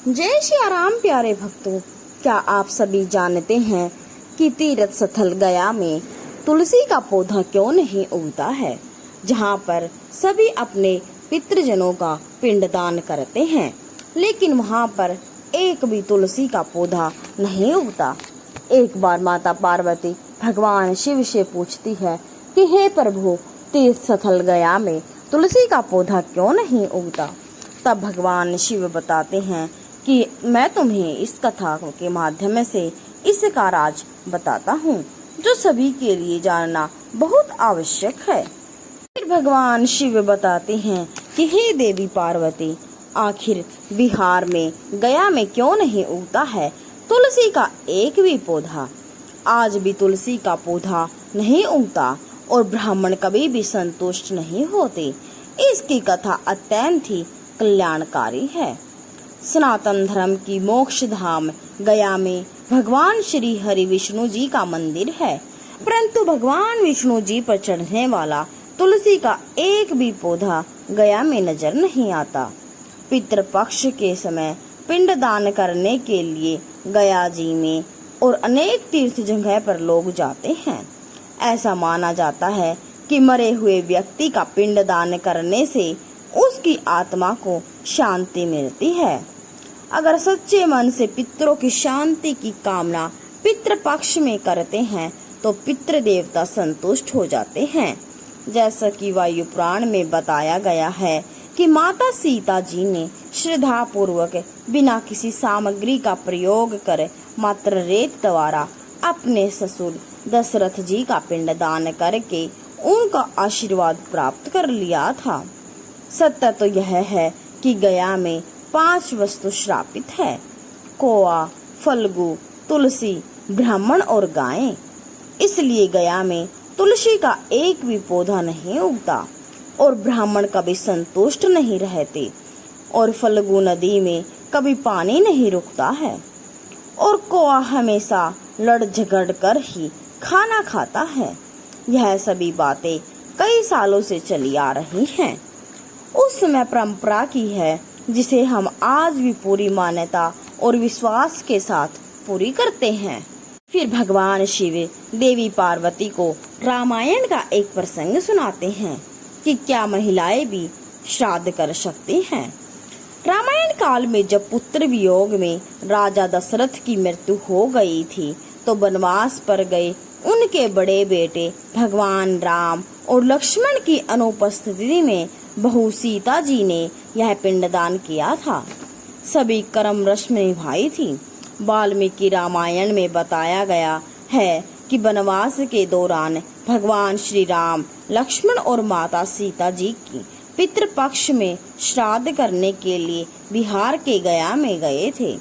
जय श्री राम प्यारे भक्तों, क्या आप सभी जानते हैं कि तीर्थ स्थल गया में तुलसी का पौधा क्यों नहीं उगता है, जहाँ पर सभी अपने पितृजनों का पिंडदान करते हैं, लेकिन वहाँ पर एक भी तुलसी का पौधा नहीं उगता। एक बार माता पार्वती भगवान शिव से पूछती है कि हे प्रभु, तीर्थ स्थल गया में तुलसी का पौधा क्यों नहीं उगता। तब भगवान शिव बताते हैं कि मैं तुम्हें इस कथा के माध्यम से इसका राज बताता हूँ, जो सभी के लिए जानना बहुत आवश्यक है। फिर भगवान शिव बताते हैं कि हे देवी पार्वती, आखिर बिहार में गया में क्यों नहीं उगता है तुलसी का एक भी पौधा। आज भी तुलसी का पौधा नहीं उगता और ब्राह्मण कभी भी संतुष्ट नहीं होते। इसकी कथा अत्यंत ही कल्याणकारी है। सनातन धर्म की मोक्ष धाम गया में भगवान श्री हरि विष्णु जी का मंदिर है, परंतु भगवान विष्णु जी पर चढ़ने वाला तुलसी का एक भी पौधा गया में नजर नहीं आता। पितृपक्ष के समय पिंडदान करने के लिए गया जी में और अनेक तीर्थ जगह पर लोग जाते हैं। ऐसा माना जाता है कि मरे हुए व्यक्ति का पिंडदान करने से उसकी आत्मा को शांति मिलती है। अगर सच्चे मन से पितरों की शांति की कामना पितृपक्ष में करते हैं तो पितृ देवता संतुष्ट हो जाते हैं। जैसा कि वायु पुराण में बताया गया है कि माता सीता जी ने श्रद्धा पूर्वक बिना किसी सामग्री का प्रयोग कर मात्र रेत द्वारा अपने ससुर दशरथ जी का पिंडदान करके उनका आशीर्वाद प्राप्त कर लिया था। सत्य तो यह है कि गया में 5 वस्तु श्रापित है: कौआ, फल्गु, तुलसी, ब्राह्मण और गायें। इसलिए गया में तुलसी का एक भी पौधा नहीं उगता और ब्राह्मण कभी संतुष्ट नहीं रहते और फल्गु नदी में कभी पानी नहीं रुकता है और कौआ हमेशा लड़ झगड़ कर ही खाना खाता है। यह सभी बातें कई सालों से चली आ रही हैं। उस समय परंपरा की है, जिसे हम आज भी पूरी मान्यता और विश्वास के साथ पूरी करते हैं। फिर भगवान शिव देवी पार्वती को रामायण का एक प्रसंग सुनाते हैं कि क्या महिलाएं भी श्राद्ध कर सकती हैं। रामायण काल में जब पुत्र वियोग में राजा दशरथ की मृत्यु हो गई थी, तो वनवास पर गए उनके बड़े बेटे भगवान राम और लक्ष्मण की अनुपस्थिति में बहू सीता जी ने यह पिंडदान किया था। सभी कर्म रस्म निभाई थी। वाल्मीकि रामायण में बताया गया है कि वनवास के दौरान भगवान श्री राम, लक्ष्मण और माता सीता जी की पितृपक्ष में श्राद्ध करने के लिए बिहार के गया में गए थे।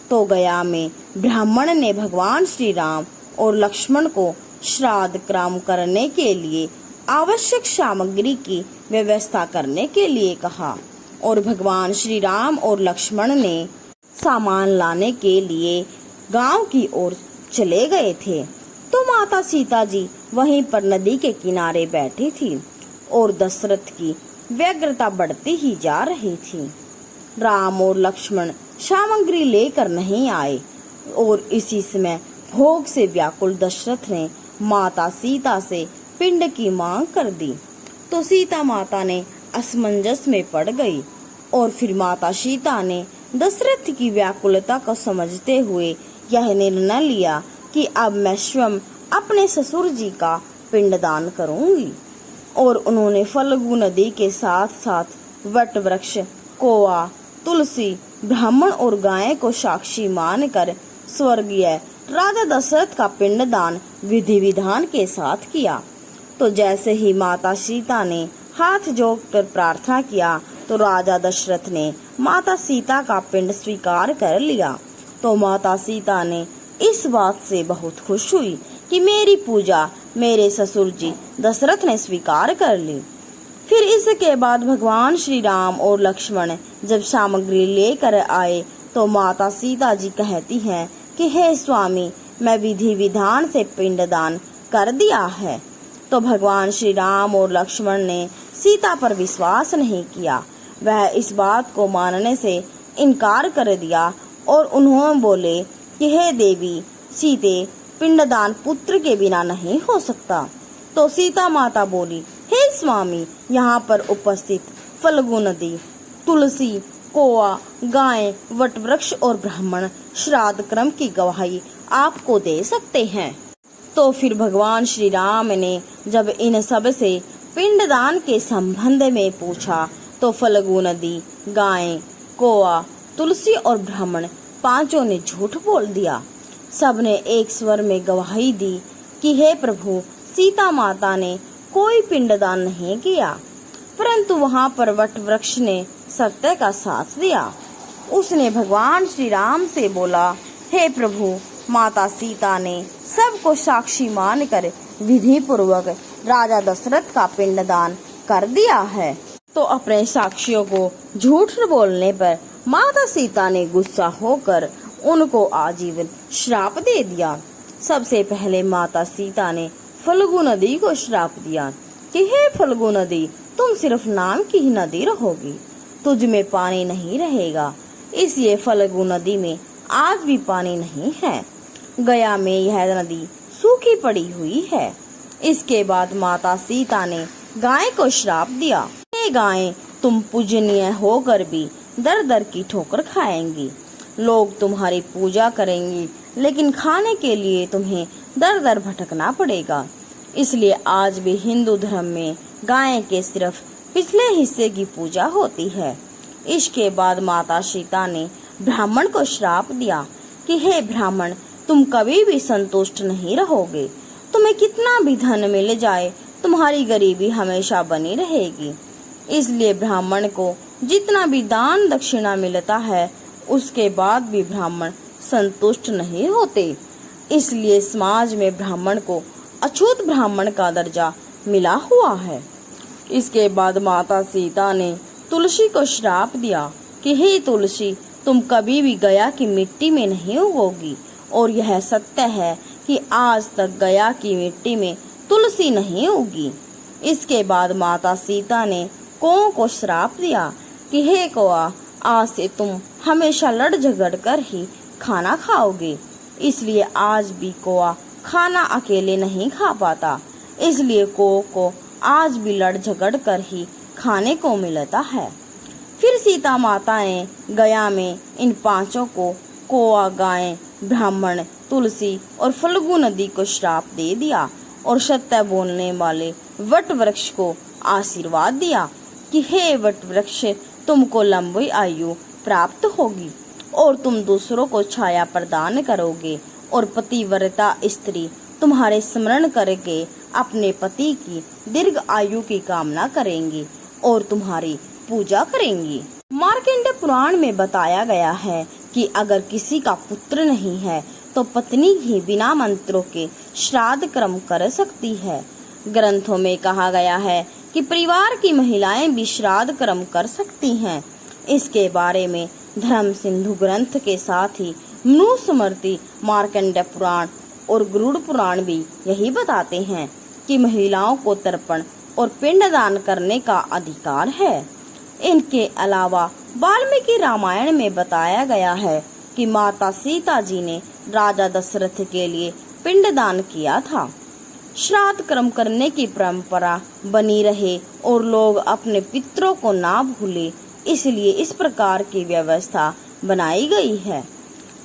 तो गया में ब्राह्मण ने भगवान श्री राम और लक्ष्मण को श्राद्ध कर्म करने के लिए आवश्यक सामग्री की व्यवस्था करने के लिए कहा और भगवान श्री राम और लक्ष्मण ने सामान लाने के लिए गांव की ओर चले गए थे। तो माता सीता जी वहीं पर नदी के किनारे बैठी थी और दशरथ की व्यग्रता बढ़ती ही जा रही थी। राम और लक्ष्मण सामग्री लेकर नहीं आए और इसी समय भोग से व्याकुल दशरथ ने माता सीता से पिंड की मांग कर दी। तो सीता माता ने असमंजस में पड़ गई और फिर माता सीता ने दशरथ की व्याकुलता को समझते हुए यह निर्णय लिया कि अब मैं स्वयं अपने ससुर जी का पिंडदान करूंगी। और उन्होंने फल्गु नदी के साथ साथ वट वृक्ष, कौआ, तुलसी, ब्राह्मण और गाय को साक्षी मानकर स्वर्गीय राजा दशरथ का पिंडदान विधि विधान के साथ किया। तो जैसे ही माता सीता ने हाथ जोड़कर प्रार्थना किया, तो राजा दशरथ ने माता सीता का पिंड स्वीकार कर लिया। तो माता सीता ने इस बात से बहुत खुश हुई कि मेरी पूजा मेरे ससुर जी दशरथ ने स्वीकार कर ली। फिर इसके बाद भगवान श्री राम और लक्ष्मण जब सामग्री लेकर आए, तो माता सीता जी कहती हैं कि हे स्वामी, मैं विधि विधान से पिंडदान कर दिया है। तो भगवान श्री राम और लक्ष्मण ने सीता पर विश्वास नहीं किया। वह इस बात को मानने से इनकार कर दिया और उन्होंने बोले कि हे देवी सीते, पिंडदान पुत्र के बिना नहीं हो सकता। तो सीता माता बोली, हे स्वामी, यहाँ पर उपस्थित फल्गु नदी, तुलसी, कोआ, गाय, वटवृक्ष और ब्राह्मण श्राद्ध कर्म की गवाही आपको दे सकते हैं। तो फिर भगवान श्री राम ने जब इन सब से पिंडदान के संबंध में पूछा तो फल्गु नदी, गाय, कोआ, तुलसी और ब्राह्मण पांचों ने झूठ बोल दिया। सबने एक स्वर में गवाही दी कि हे प्रभु, सीता माता ने कोई पिंडदान नहीं किया, परंतु वहां पर वटवृक्ष ने सत्य का साथ दिया। उसने भगवान श्री राम से बोला, हे प्रभु, माता सीता ने सबको साक्षी मानकर विधि पूर्वक राजा दशरथ का पिंडदान कर दिया है। तो अपने साक्षियों को झूठ बोलने पर माता सीता ने गुस्सा होकर उनको आजीवन श्राप दे दिया। सबसे पहले माता सीता ने फल्गु नदी को श्राप दिया कि हे फल्गु नदी, तुम सिर्फ नाम की ही नदी रहोगी, तुझ में पानी नहीं रहेगा। इसलिए फल्गु नदी में आज भी पानी नहीं है। गया में यह नदी सूखी पड़ी हुई है। इसके बाद माता सीता ने गाय को श्राप दिया, हे गाय, तुम पूजनीय होकर भी दर दर की ठोकर खाएंगी। लोग तुम्हारी पूजा करेंगे, लेकिन खाने के लिए तुम्हें दर दर भटकना पड़ेगा। इसलिए आज भी हिंदू धर्म में गाय के सिर्फ पिछले हिस्से की पूजा होती है। इसके बाद माता सीता ने ब्राह्मण को श्राप दिया कि हे ब्राह्मण, तुम कभी भी संतुष्ट नहीं रहोगे। तुम्हें कितना भी धन मिल जाए, तुम्हारी गरीबी हमेशा बनी रहेगी। इसलिए ब्राह्मण को जितना भी दान दक्षिणा मिलता है, उसके बाद भी ब्राह्मण संतुष्ट नहीं होते। इसलिए समाज में ब्राह्मण को अछूत ब्राह्मण का दर्जा मिला हुआ है। इसके बाद माता सीता ने तुलसी को श्राप दिया कि हे तुलसी, तुम कभी भी गया की मिट्टी में नहीं उगोगी। और यह सत्य है कि आज तक गया की मिट्टी में तुलसी नहीं उगी। इसके बाद माता सीता ने कौओं को श्राप दिया कि हे कौआ, आज से तुम हमेशा लड़ झगड़ कर ही खाना खाओगे। इसलिए आज भी कौआ खाना अकेले नहीं खा पाता। इसलिए कौओं को आज भी लड़ झगड़ कर ही खाने को मिलता है। फिर सीता माता ने गया में इन पांचों को, कौआ, गाय, ब्राह्मण, तुलसी और फल्गु नदी को श्राप दे दिया और सत्य बोलने वाले वट वृक्ष को आशीर्वाद दिया कि हे वट वृक्ष, तुमको लंबी आयु प्राप्त होगी और तुम दूसरों को छाया प्रदान करोगे और पतिव्रता स्त्री तुम्हारे स्मरण करके अपने पति की दीर्घ आयु की कामना करेंगी और तुम्हारी पूजा करेंगी। मार्कंडेय पुराण में बताया गया है कि अगर किसी का पुत्र नहीं है तो पत्नी ही बिना मंत्रों के श्राद्ध कर्म कर सकती है। ग्रंथों में कहा गया है कि परिवार की महिलाएं भी श्राद्ध कर्म कर सकती हैं। इसके बारे में धर्म सिंधु ग्रंथ के साथ ही मनुस्मृति, मार्कंडेय पुराण और गरुड़ पुराण भी यही बताते हैं कि महिलाओं को तर्पण और पिंडदान करने का अधिकार है। इनके अलावा वाल्मीकि रामायण में बताया गया है कि माता सीता जी ने राजा दशरथ के लिए पिंडदान किया था। श्राद्ध कर्म करने की परंपरा बनी रहे और लोग अपने पितरों को ना भूले, इसलिए इस प्रकार की व्यवस्था बनाई गई है।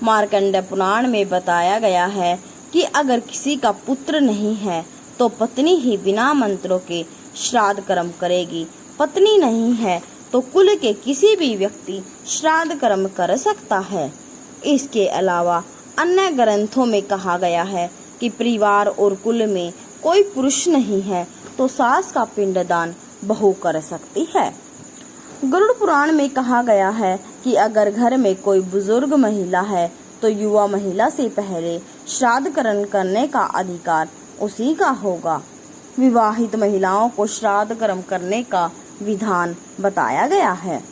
मार्कंडेय पुराण में बताया गया है कि अगर किसी का पुत्र नहीं है तो पत्नी ही बिना मंत्रों के श्राद्ध कर्म करेगी। पत्नी नहीं है तो कुल के किसी भी व्यक्ति श्राद्ध कर्म कर सकता है। इसके अलावा अन्य ग्रंथों में कहा गया है कि परिवार और कुल में कोई पुरुष नहीं है तो सास का पिंडदान बहू कर सकती है। गरुड़ पुराण में कहा गया है कि अगर घर में कोई बुजुर्ग महिला है तो युवा महिला से पहले श्राद्ध कर्म करने का अधिकार उसी का होगा। विवाहित महिलाओं को श्राद्ध कर्म करने का विधान बताया गया है।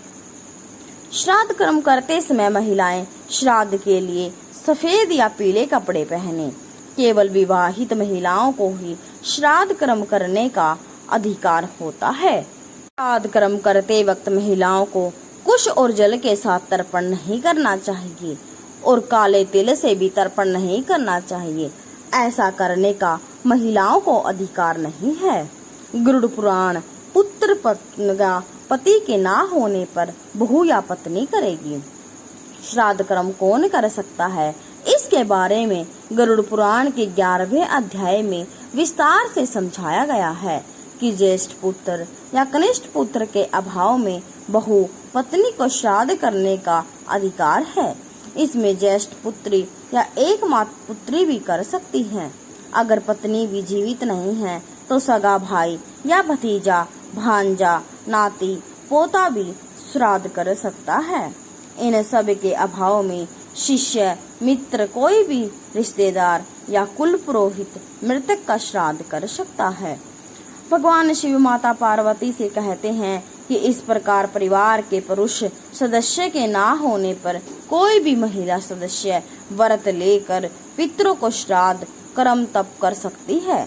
श्राद्ध कर्म करते समय महिलाएं श्राद्ध के लिए सफेद या पीले कपड़े पहने। केवल विवाहित महिलाओं को ही श्राद्ध कर्म करने का अधिकार होता है। श्राद्ध कर्म करते वक्त महिलाओं को कुश और जल के साथ तर्पण नहीं करना चाहिए और काले तिल से भी तर्पण नहीं करना चाहिए। ऐसा करने का महिलाओं को अधिकार नहीं है। गरुड़ पुराण पुत्र पति के ना होने पर बहू या पत्नी करेगी। श्राद्ध कर्म कौन कर सकता है, इसके बारे में गरुड़ पुराण के 11वें अध्याय में विस्तार से समझाया गया है कि ज्येष्ठ पुत्र या कनिष्ठ पुत्र के अभाव में बहू पत्नी को श्राद्ध करने का अधिकार है। इसमें ज्येष्ठ पुत्री या एकमात्र पुत्री भी कर सकती है। अगर पत्नी भी जीवित नहीं है तो सगा भाई या भतीजा, भांजा, नाती, पोता भी श्राद्ध कर सकता है। इन सब के अभाव में शिष्य, मित्र, कोई भी रिश्तेदार या कुल पुरोहित मृतक का श्राद्ध कर सकता है। भगवान शिव माता पार्वती से कहते हैं कि इस प्रकार परिवार के पुरुष सदस्य के ना होने पर कोई भी महिला सदस्य व्रत लेकर पितरों को श्राद्ध कर्म तप कर सकती है।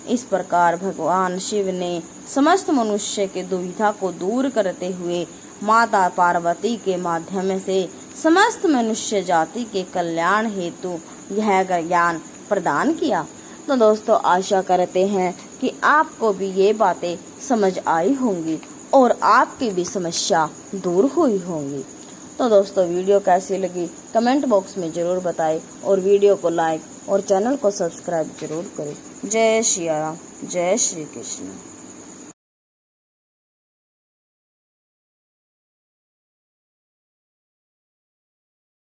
इस प्रकार भगवान शिव ने समस्त मनुष्य के दुविधा को दूर करते हुए माता पार्वती के माध्यम से समस्त मनुष्य जाति के कल्याण हेतु यह ज्ञान प्रदान किया। तो दोस्तों, आशा करते हैं कि आपको भी ये बातें समझ आई होंगी और आपकी भी समस्या दूर हुई होंगी। तो दोस्तों, वीडियो कैसी लगी कमेंट बॉक्स में जरूर बताएं और वीडियो को लाइक और चैनल को सब्सक्राइब जरूर करें। जय श्री राम, जय श्री कृष्ण।